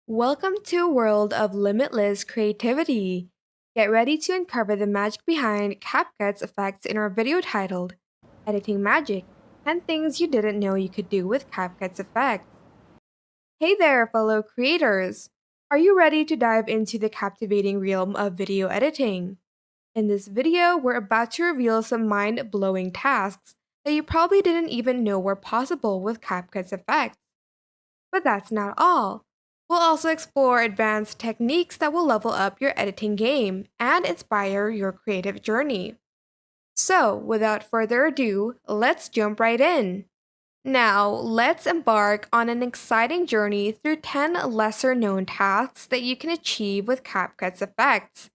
Welcome to a world of limitless creativity. Get ready to uncover the magic behind CapCut's effects in our video titled Editing Magic 10 Things You Didn't Know You Could Do with CapCut's Effects. Hey there, fellow creators! Are you ready to dive into the captivating realm of video editing? In this video, we're about to reveal some mind blowing tasks that you probably didn't even know were possible with CapCut's effects. But that's not all. We'll also explore advanced techniques that will level up your editing game and inspire your creative journey. So, without further ado, let's jump right in. Now, let's embark on an exciting journey through 10 lesser known tasks that you can achieve with CapCut's effects.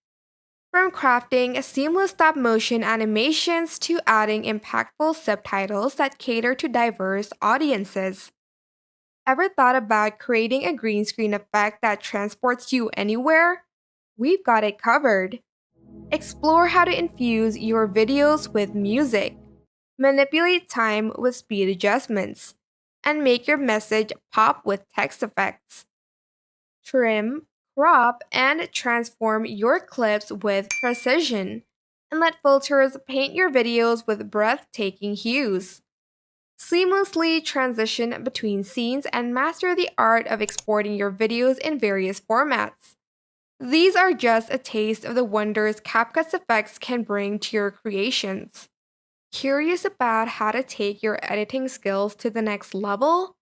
From crafting seamless stop motion animations to adding impactful subtitles that cater to diverse audiences. Ever thought about creating a green screen effect that transports you anywhere? We've got it covered. Explore how to infuse your videos with music, manipulate time with speed adjustments, and make your message pop with text effects. Trim, crop, and transform your clips with precision, and let filters paint your videos with breathtaking hues. Seamlessly transition between scenes and master the art of exporting your videos in various formats. These are just a taste of the wonders CapCut's effects can bring to your creations. Curious about how to take your editing skills to the next level?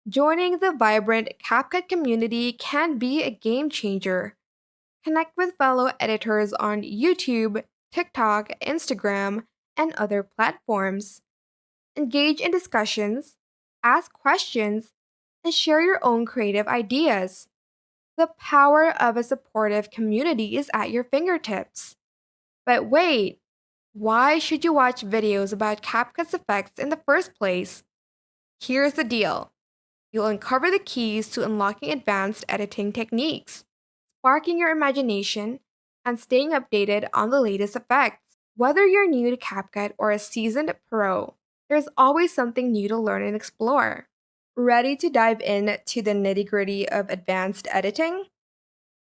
Joining the vibrant CapCut community can be a game changer. Connect with fellow editors on YouTube, TikTok, Instagram, and other platforms. Engage in discussions, ask questions, and share your own creative ideas. The power of a supportive community is at your fingertips. But wait, why should you watch videos about CapCut's effects in the first place? Here's the deal. You'll uncover the keys to unlocking advanced editing techniques, sparking your imagination, and staying updated on the latest effects. Whether you're new to CapCut or a seasoned pro, there's always something new to learn and explore. Ready to dive into the nitty-gritty of advanced editing?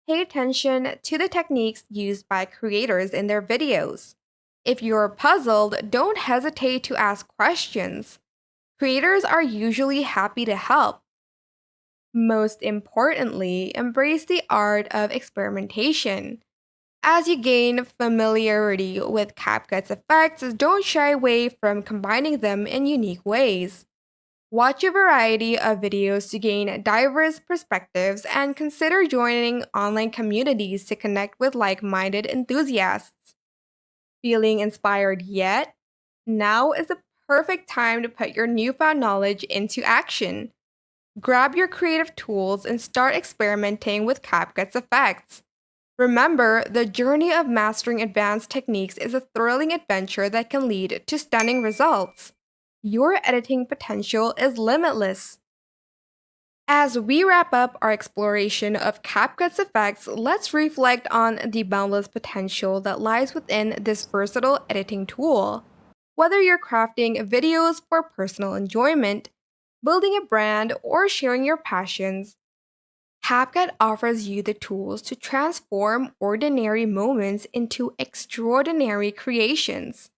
Pay attention to the techniques used by creators in their videos. If you're puzzled, don't hesitate to ask questions. Creators are usually happy to help. Most importantly, embrace the art of experimentation. As you gain familiarity with CapCut's effects, don't shy away from combining them in unique ways. Watch a variety of videos to gain diverse perspectives and consider joining online communities to connect with like minded enthusiasts. Feeling inspired yet? Now is the perfect time to put your newfound knowledge into action. Grab your creative tools and start experimenting with CapCut's effects. Remember, the journey of mastering advanced techniques is a thrilling adventure that can lead to stunning results. Your editing potential is limitless. As we wrap up our exploration of CapCut's effects, let's reflect on the boundless potential that lies within this versatile editing tool. Whether you're crafting videos for personal enjoyment, building a brand, or sharing your passions, CapCut offers you the tools to transform ordinary moments into extraordinary creations.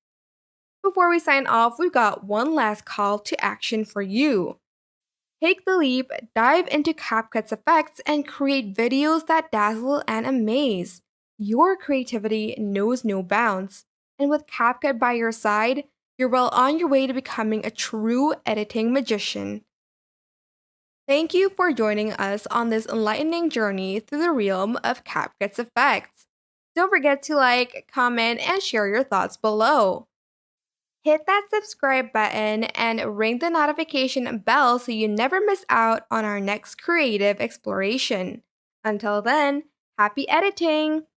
Before we sign off, we've got one last call to action for you. Take the leap, dive into CapCut's effects, and create videos that dazzle and amaze. Your creativity knows no bounds, and with CapCut by your side, you're well on your way to becoming a true editing magician. Thank you for joining us on this enlightening journey through the realm of CapCut's effects. Don't forget to like, comment, and share your thoughts below. Hit that subscribe button and ring the notification bell so you never miss out on our next creative exploration. Until then, happy editing!